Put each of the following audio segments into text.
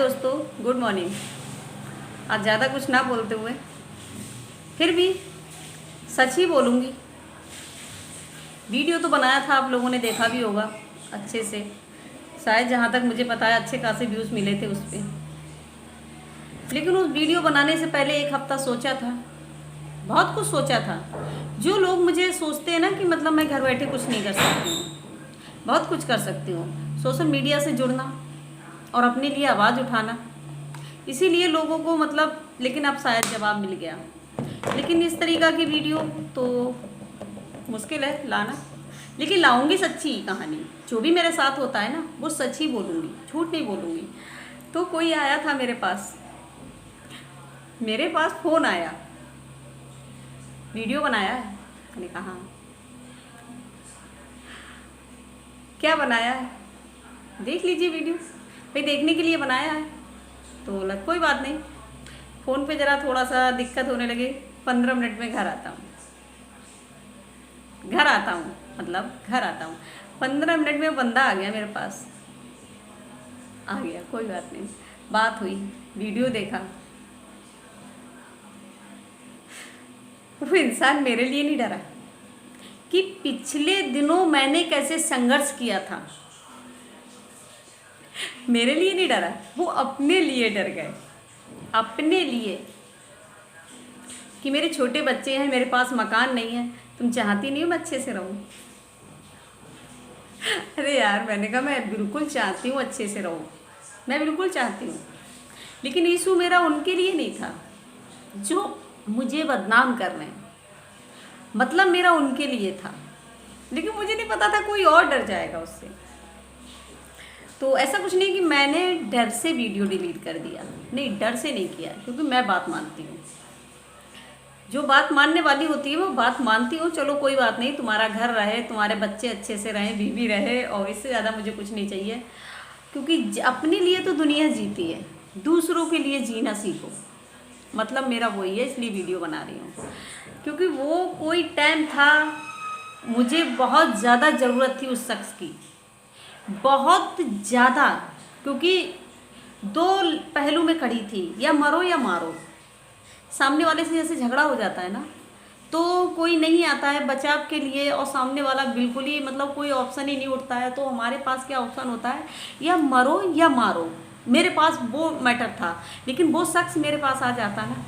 दोस्तों, good morning. आज ज़्यादा कुछ ना बोलते हुए फिर भी सच ही बोलूँगी। वीडियो तो बनाया था, आप लोगों ने देखा भी होगा अच्छे से। शायद जहाँ तक मुझे पता है अच्छे खासे व्यूज़ मिले थे उस पर। लेकिन उस वीडियो बनाने से पहले एक हफ़्ता सोचा था, बहुत कुछ सोचा था। जो लोग मुझे सोचते हैं ना कि मतलब मैं घर बैठे कुछ नहीं कर सकती हूँ, बहुत कुछ कर सकती हूँ। सोशल मीडिया से जुड़ना और अपने लिए आवाज़ उठाना, इसीलिए लोगों को लेकिन अब शायद जवाब मिल गया। लेकिन इस तरीक़ा की वीडियो तो मुश्किल है लाना, लेकिन लाऊंगी सच्ची कहानी। जो भी मेरे साथ होता है ना वो सच ही बोलूँगी, झूठ नहीं बोलूँगी। तो कोई आया था मेरे पास फ़ोन आया, वीडियो बनाया है। मैंने कहा क्या बनाया है, देख लीजिए वीडियो। भाई देखने के लिए बनाया है तो कोई बात नहीं। फ़ोन पे ज़रा थोड़ा सा दिक्कत होने लगे, 15 मिनट में घर आता हूँ। 15 मिनट में बंदा आ गया मेरे पास, आ गया, कोई बात नहीं। बात हुई, वीडियो देखा। वो इंसान मेरे लिए नहीं डरा कि पिछले दिनों मैंने कैसे संघर्ष किया था। मेरे लिए नहीं डरा, वो अपने लिए डर गए। अपने लिए कि मेरे छोटे बच्चे हैं, मेरे पास मकान नहीं है, तुम चाहती नहीं हो मैं अच्छे से रहूं। अरे यार, मैंने कहा मैं बिल्कुल चाहती हूँ अच्छे से रहूं, मैं बिल्कुल चाहती हूँ। लेकिन इशू मेरा उनके लिए नहीं था जो मुझे बदनाम कर रहे हैं, मतलब मेरा उनके लिए था। लेकिन मुझे नहीं पता था कोई और डर जाएगा उससे। तो ऐसा कुछ नहीं कि मैंने डर से वीडियो डिलीट कर दिया, नहीं, डर से नहीं किया, क्योंकि मैं बात मानती हूँ। जो बात मानने वाली होती है वो बात मानती हूँ। चलो कोई बात नहीं, तुम्हारा घर रहे, तुम्हारे बच्चे अच्छे से रहें, बीवी रहे, और इससे ज़्यादा मुझे कुछ नहीं चाहिए। क्योंकि अपने लिए तो दुनिया जीती है, दूसरों के लिए जीना सीखो, मतलब मेरा वही है। इसलिए वीडियो बना रही हूँ क्योंकि वो कोई टाइम था, मुझे बहुत ज़्यादा ज़रूरत थी उस शख्स की, बहुत ज़्यादा। क्योंकि दो पहलू में खड़ी थी, या मरो या मारो। सामने वाले से जैसे झगड़ा हो जाता है ना, तो कोई नहीं आता है बचाव के लिए, और सामने वाला बिल्कुल ही कोई ऑप्शन ही नहीं उठता है। तो हमारे पास क्या ऑप्शन होता है, या मरो या मारो। मेरे पास वो मैटर था, लेकिन वो शख्स मेरे पास आ जाता ना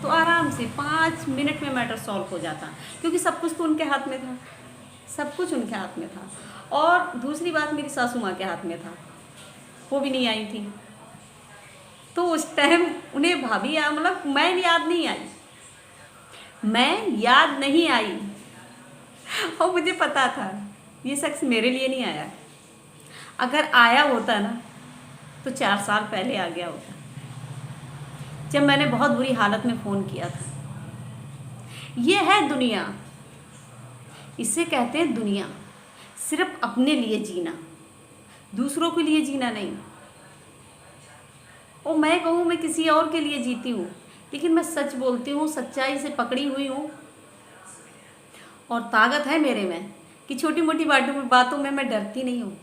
तो आराम से 5 मिनट में मैटर सॉल्व हो जाता, क्योंकि सब कुछ तो उनके हाथ में था, सब कुछ उनके हाथ में था। और दूसरी बात, मेरी सासू माँ के हाथ में था, वो भी नहीं आई थी। तो उस टाइम उन्हें भाभी मैं याद नहीं आई। और मुझे पता था ये शख्स मेरे लिए नहीं आया। अगर आया होता ना तो 4 साल पहले आ गया होता, जब मैंने बहुत बुरी हालत में फ़ोन किया था। ये है दुनिया, इसे कहते हैं दुनिया। सिर्फ अपने लिए जीना, दूसरों के लिए जीना नहीं। और मैं कहूँ मैं किसी और के लिए जीती हूँ, लेकिन मैं सच बोलती हूँ, सच्चाई से पकड़ी हुई हूँ। और ताकत है मेरे में कि छोटी मोटी बातों में मैं डरती नहीं हूँ।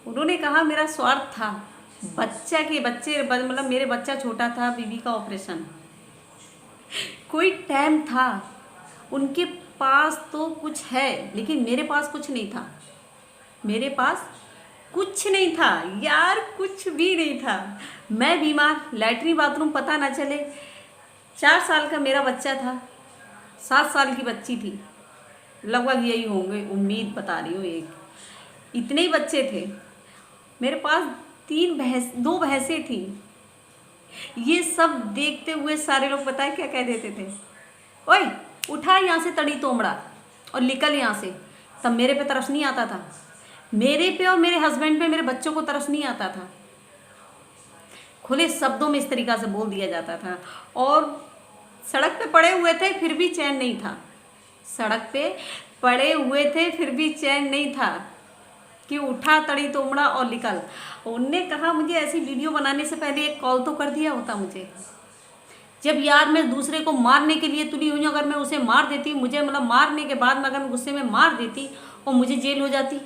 उन्होंने कहा मेरा स्वार्थ था, मेरे बच्चा छोटा था, बीवी का ऑपरेशन, कोई टाइम था। उनके पास तो कुछ है, लेकिन मेरे पास कुछ नहीं था। मेरे पास कुछ नहीं था यार, कुछ भी नहीं था। मैं बीमार, लैट्रिन बाथरूम पता ना चले। 4 साल का मेरा बच्चा था, 7 साल की बच्ची थी, लगभग यही होंगे, उम्मीद बता रही हूँ, एक इतने ही बच्चे थे। मेरे पास 2 भैंसें थी। ये सब देखते हुए सारे लोग पता है क्या कह देते थे, ओए उठा यहाँ से तड़ी तोमड़ा और निकल यहाँ से। तब मेरे पे तरस नहीं आता था, मेरे पे और मेरे हस्बैंड पे, मेरे बच्चों को तरस नहीं आता था। खुले शब्दों में इस तरीक़ा से बोल दिया जाता था। और सड़क पे पड़े हुए थे फिर भी चैन नहीं था, सड़क पे पड़े हुए थे फिर भी चैन नहीं था कि उठा तड़ी तोमड़ा और निकल। उनने कहा मुझे ऐसी वीडियो बनाने से पहले एक कॉल तो कर दिया होता मुझे। जब यार मैं दूसरे को मारने के लिए तुली हुई हूँ, अगर मैं उसे मार देती, मुझे मारने के बाद में अगर मैं गुस्से में मार देती और मुझे जेल हो जाती,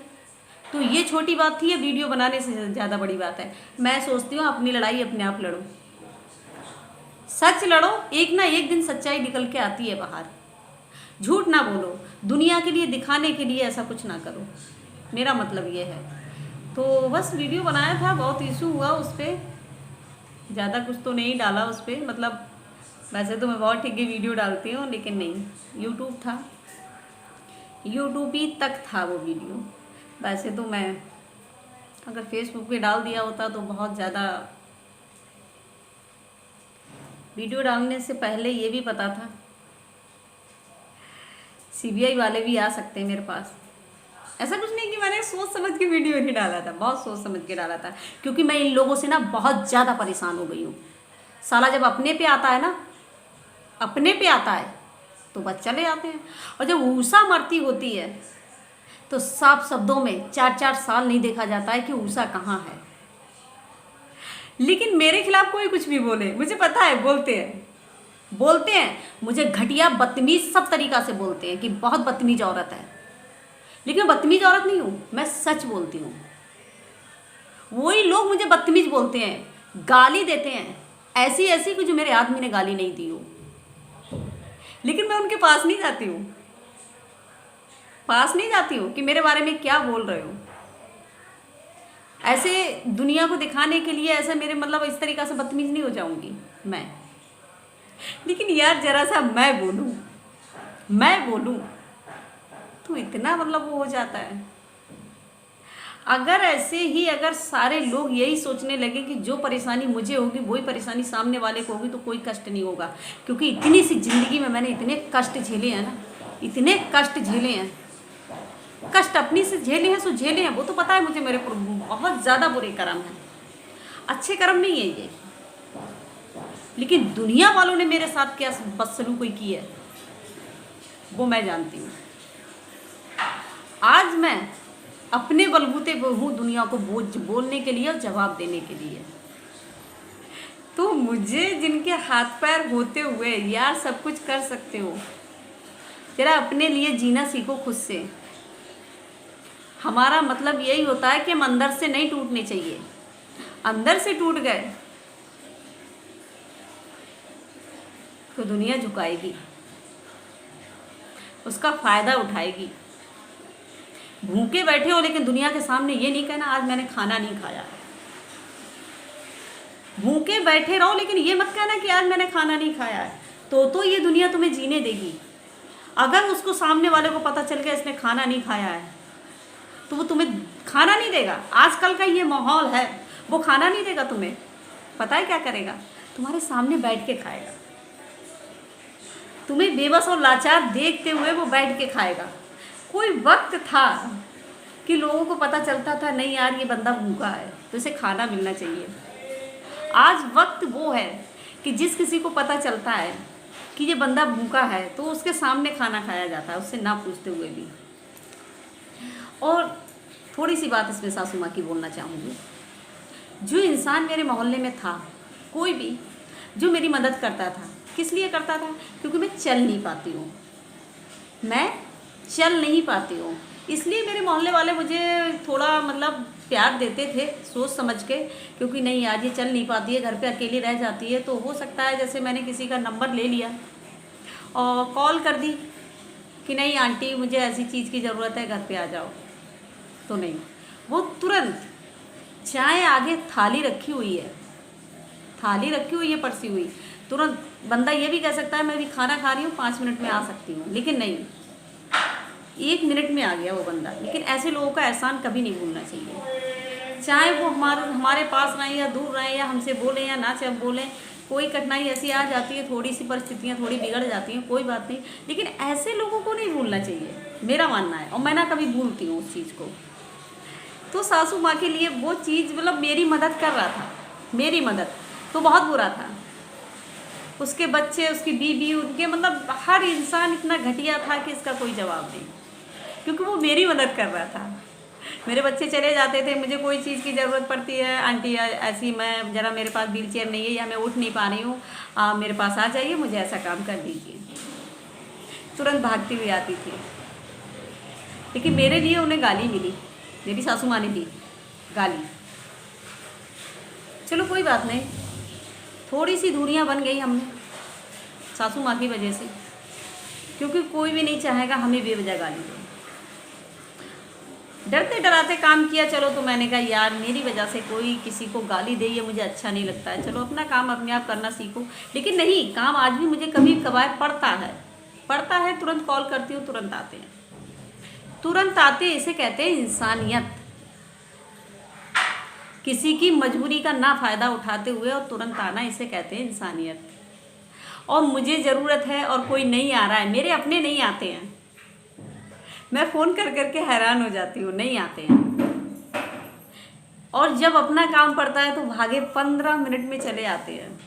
तो ये छोटी बात थी या वीडियो बनाने से ज़्यादा बड़ी बात है? मैं सोचती हूँ अपनी लड़ाई अपने आप लड़ो, सच लड़ो, एक ना एक दिन सच्चाई निकल के आती है बाहर। झूठ ना बोलो, दुनिया के लिए दिखाने के लिए ऐसा कुछ ना करो, मेरा मतलब ये है। तो बस वीडियो बनाया था, बहुत इशू हुआ उस पर, ज़्यादा कुछ तो नहीं डाला उस पर, मतलब वैसे तो मैं बहुत ठीक है वीडियो डालती हूँ, लेकिन नहीं, यूट्यूब था, यूट्यूब ही तक था वो वीडियो। वैसे तो मैं अगर फेसबुक पे डाल दिया होता तो बहुत ज़्यादा, वीडियो डालने से पहले ये भी पता था सीबीआई वाले भी आ सकते हैं मेरे पास। ऐसा कुछ नहीं कि मैंने सोच समझ के वीडियो नहीं डाला था, बहुत सोच समझ के डाला था, क्योंकि मैं इन लोगों से ना बहुत ज़्यादा परेशान हो गई हूँ। साला जब अपने पे आता है ना, अपने पे आता है तो बस चले आते हैं, और जब ऊषा मरती होती है तो साफ शब्दों में 4-4 साल नहीं देखा जाता है कि ऊषा कहाँ है। लेकिन मेरे खिलाफ कोई कुछ भी बोले, मुझे पता है बोलते हैं मुझे घटिया बदतमीज सब तरीका से बोलते हैं कि बहुत बदतमीज औरत है, लेकिन मैं बदतमीज औरत नहीं हूँ, मैं सच बोलती हूँ। वही लोग मुझे बदतमीज बोलते हैं, गाली देते हैं ऐसी ऐसी कि जो मेरे आदमी ने गाली नहीं दी हो, लेकिन मैं उनके पास नहीं जाती हूँ कि मेरे बारे में क्या बोल रहे हो। ऐसे दुनिया को दिखाने के लिए ऐसा मेरे मतलब इस तरीक़ा से बदतमीज नहीं हो जाऊंगी मैं। लेकिन यार जरा सा मैं बोलूँ तो इतना मतलब वो हो जाता है। अगर सारे लोग यही सोचने लगे कि जो परेशानी मुझे होगी वही परेशानी सामने वाले को होगी तो कोई कष्ट नहीं होगा, क्योंकि इतनी सी ज़िंदगी में मैंने इतने कष्ट झेले हैं ना, इतने कष्ट झेले हैं, कष्ट अपनी से झेले हैं सो झेले हैं, वो तो पता है मुझे, मेरे बहुत ज़्यादा बुरे कर्म हैं, अच्छे कर्म नहीं है ये। लेकिन दुनिया वालों ने मेरे साथ क्या बदसलूकी की है वो मैं जानती हूँ। आज मैं अपने बलबूते पर हूँ दुनिया को बोलने के लिए और जवाब देने के लिए। तो मुझे जिनके हाथ पैर होते हुए यार सब कुछ कर सकते हो, जरा अपने लिए जीना सीखो खुद से। हमारा मतलब यही होता है कि हम अंदर से नहीं टूटने चाहिए, अंदर से टूट गए तो दुनिया झुकाएगी, उसका फ़ायदा उठाएगी। भूखे बैठे हो लेकिन दुनिया के सामने ये नहीं कहना आज मैंने खाना नहीं खाया। भूखे बैठे रहो लेकिन ये मत कहना कि आज मैंने खाना नहीं खाया है, तो ये दुनिया तुम्हें जीने देगी। अगर उसको सामने वाले को पता चल गया इसने खाना नहीं खाया है तो वो तुम्हें खाना नहीं देगा। आजकल का ये माहौल है, वो खाना नहीं देगा तुम्हें। पता है क्या करेगा? तुम्हारे सामने बैठ के खाएगा, तुम्हें बेबस और लाचार देखते हुए वो बैठ के खाएगा। कोई वक्त था कि लोगों को पता चलता था नहीं यार ये बंदा भूखा है तो इसे खाना मिलना चाहिए। आज वक्त वो है कि जिस किसी को पता चलता है कि ये बंदा भूखा है तो उसके सामने खाना खाया जाता है, उससे ना पूछते हुए भी। और थोड़ी सी बात इसमें सासू माँ की बोलना चाहूँगी। जो इंसान मेरे मोहल्ले में था, कोई भी जो मेरी मदद करता था, किस लिए करता था? क्योंकि मैं चल नहीं पाती हूँ, इसलिए मेरे मोहल्ले वाले मुझे थोड़ा मतलब प्यार देते थे सोच समझ के, क्योंकि नहीं यार ये चल नहीं पाती है, घर पे अकेली रह जाती है। तो हो सकता है जैसे मैंने किसी का नंबर ले लिया और कॉल कर दी कि नहीं आंटी मुझे ऐसी चीज़ की ज़रूरत है, घर पे आ जाओ, तो नहीं, वो तुरंत चाय आगे थाली रखी हुई है परसी हुई, तुरंत बंदा ये भी कह सकता है मैं भी खाना खा रही हूँ 5 मिनट में आ सकती हूँ, लेकिन नहीं, 1 मिनट में आ गया वो बंदा। लेकिन ऐसे लोगों का एहसान कभी नहीं भूलना चाहिए, चाहे वो हमारे पास रहें या दूर रहें, या हमसे बोलें या ना बोलें। कोई कठिनाई ऐसी आ जाती है, थोड़ी सी परिस्थितियाँ थोड़ी बिगड़ जाती हैं, कोई बात नहीं, लेकिन ऐसे लोगों को नहीं भूलना चाहिए, मेरा मानना है। और मैं ना कभी भूलती हूँ उस चीज़ को। तो सासू माँ के लिए वो चीज़ मतलब मेरी मदद कर रहा था, मेरी मदद तो बहुत बुरा था। उसके बच्चे, उसकी बीवी, उनके मतलब हर इंसान इतना घटिया था कि इसका कोई जवाब नहीं, क्योंकि वो मेरी मदद कर रहा था। मेरे बच्चे चले जाते थे, मुझे कोई चीज़ की ज़रूरत पड़ती है, आंटी ऐसी मैं ज़रा मेरे पास व्हील चेयर नहीं है या मैं उठ नहीं पा रही हूँ, मेरे पास आ जाइए, मुझे ऐसा काम कर दीजिए, तुरंत भागती हुई आती थी। लेकिन मेरे लिए उन्हें गाली मिली, मेरी सासू माँ ने दी गाली। चलो कोई बात नहीं, थोड़ी सी दूरियां बन गई हमने सासू माँ की वजह से, क्योंकि कोई भी नहीं चाहेगा हमें बेवजह गाली दे। डरते डराते काम किया। चलो तो मैंने कहा यार मेरी वजह से कोई किसी को गाली दे, ये मुझे अच्छा नहीं लगता है, चलो अपना काम अपने आप करना सीखो। लेकिन नहीं, काम आज भी मुझे कभी कभार पड़ता है, तुरंत कॉल करती हूँ, तुरंत आते हैं, तुरंत आते। इसे कहते हैं इंसानियत। किसी की मजबूरी का ना फायदा उठाते हुए और तुरंत आना, इसे कहते हैं इंसानियत। और मुझे ज़रूरत है और कोई नहीं आ रहा है, मेरे अपने नहीं आते हैं, मैं फ़ोन कर करके हैरान हो जाती हूँ, नहीं आते हैं। और जब अपना काम पड़ता है तो भागे 15 मिनट में चले आते हैं।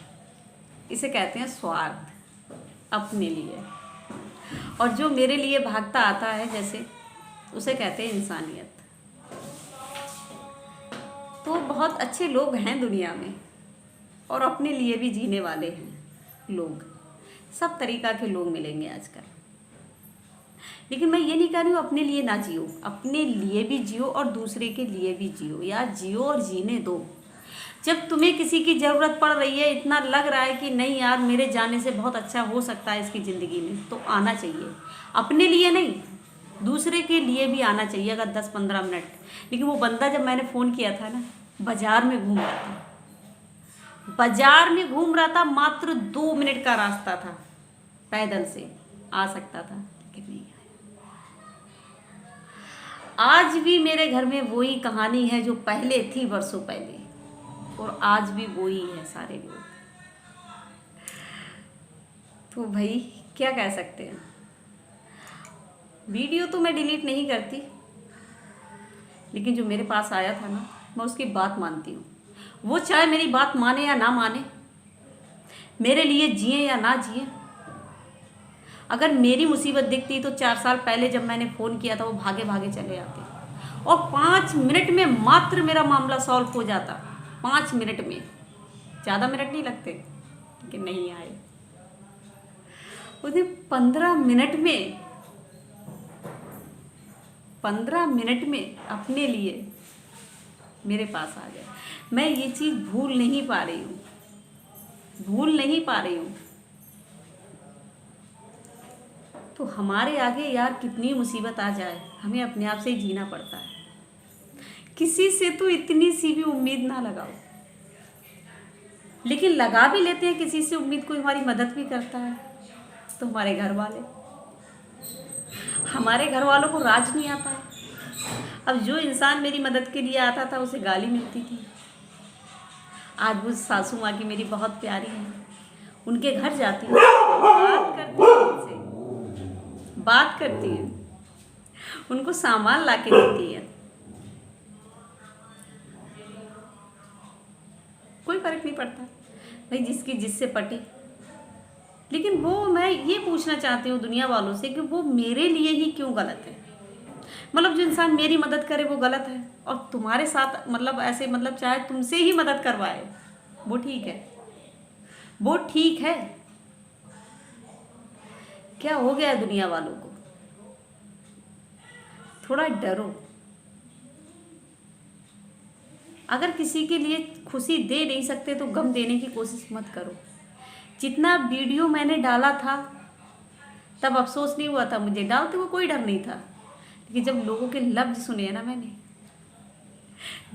इसे कहते हैं स्वार्थ, अपने लिए। और जो मेरे लिए भागता आता है जैसे, उसे कहते हैं इंसानियत। तो बहुत अच्छे लोग हैं दुनिया में, और अपने लिए भी जीने वाले हैं लोग। सब तरीक़ा के लोग मिलेंगे आजकल। लेकिन मैं ये नहीं कह रही हूँ अपने लिए ना जियो, अपने लिए भी जियो और दूसरे के लिए भी जियो। यार जियो और जीने दो। जब तुम्हें किसी की ज़रूरत पड़ रही है, इतना लग रहा है कि नहीं यार मेरे जाने से बहुत अच्छा हो सकता है इसकी ज़िंदगी में, तो आना चाहिए। अपने लिए नहीं, दूसरे के लिए भी आना चाहिए, अगर 10-15 मिनट। लेकिन वो बंदा जब मैंने फ़ोन किया था ना, बाज़ार में घूम रहा था, बाज़ार में घूम रहा था, मात्र 2 मिनट का रास्ता था, पैदल से आ सकता था, लेकिन नहीं आया। आज भी मेरे घर में वही कहानी है जो पहले थी, वर्षों पहले, और आज भी वही है सारे लोग। तो भाई क्या कह सकते हैं। वीडियो तो मैं डिलीट नहीं करती, लेकिन जो मेरे पास आया था ना, मैं उसकी बात मानती हूँ। वो चाहे मेरी बात माने या ना माने, मेरे लिए जिए या ना जिए, अगर मेरी मुसीबत दिखती तो 4 साल पहले जब मैंने फ़ोन किया था वो भागे भागे चले आते, और 5 मिनट में मात्र मेरा मामला सॉल्व हो जाता। 5 मिनट में, ज़्यादा मिनट नहीं लगते, लेकिन नहीं आए। उसने 15 मिनट में अपने लिए मेरे पास आ गए। मैं ये चीज़ भूल नहीं पा रही हूँ। तो हमारे आगे यार कितनी मुसीबत आ जाए, हमें अपने आप से ही जीना पड़ता है। किसी से तो इतनी सी भी उम्मीद ना लगाओ। लेकिन लगा भी लेते हैं किसी से उम्मीद, कोई हमारी मदद भी करता है, तो हमारे घर वालों को राज नहीं आता है। अब जो इंसान मेरी मदद के लिए आता था उसे गाली मिलती थी। आज वो सासू माँ की मेरी बहुत प्यारी है, उनके घर जाती हूँ, बात करती है, उनको सामान ला के देती है, कोई फर्क नहीं पड़ता भाई, जिसकी जिससे पटे। लेकिन वो, मैं ये पूछना चाहती हूँ दुनिया वालों से कि वो मेरे लिए ही क्यों गलत है। मतलब जो इंसान मेरी मदद करे वो गलत है, और तुम्हारे साथ मतलब ऐसे, मतलब चाहे तुमसे ही मदद करवाए वो ठीक है। क्या हो गया है दुनिया वालों को? थोड़ा डरो। अगर किसी के लिए खुशी दे नहीं सकते तो गम देने की कोशिश मत करो। जितना वीडियो मैंने डाला था तब अफसोस नहीं हुआ था मुझे, डालते हुए कोई डर नहीं था। लेकिन जब लोगों के लफ्ज़ सुने ना, मैंने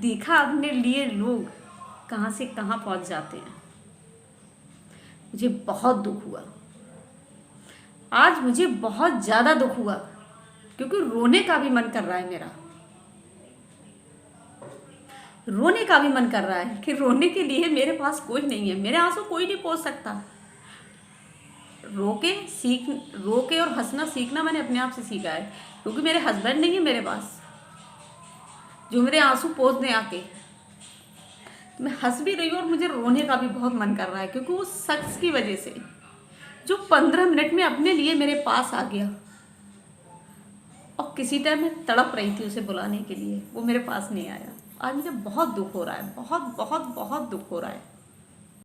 देखा अपने लिए लोग कहाँ से कहाँ पहुँच जाते हैं, मुझे बहुत दुख हुआ। आज मुझे बहुत ज़्यादा दुख हुआ, क्योंकि रोने का भी मन कर रहा है मेरा, रोने का भी मन कर रहा है कि रोने के लिए मेरे पास कोई नहीं है, मेरे आंसू कोई नहीं पोंछ सकता। रो के और हंसना सीखना मैंने अपने आप से सीखा है, क्योंकि मेरे हस्बैंड नहीं है मेरे पास जो मेरे आंसू पोंछ दें आके। तो मैं हंस भी रही हूँ और मुझे रोने का भी बहुत मन कर रहा है, क्योंकि उस शख्स की वजह से जो 15 मिनट में अपने लिए मेरे पास आ गया, और किसी टाइम मैं तड़प रही थी उसे बुलाने के लिए, वो मेरे पास नहीं आया। आज मुझे बहुत दुख हो रहा है, बहुत बहुत बहुत दुख हो रहा है।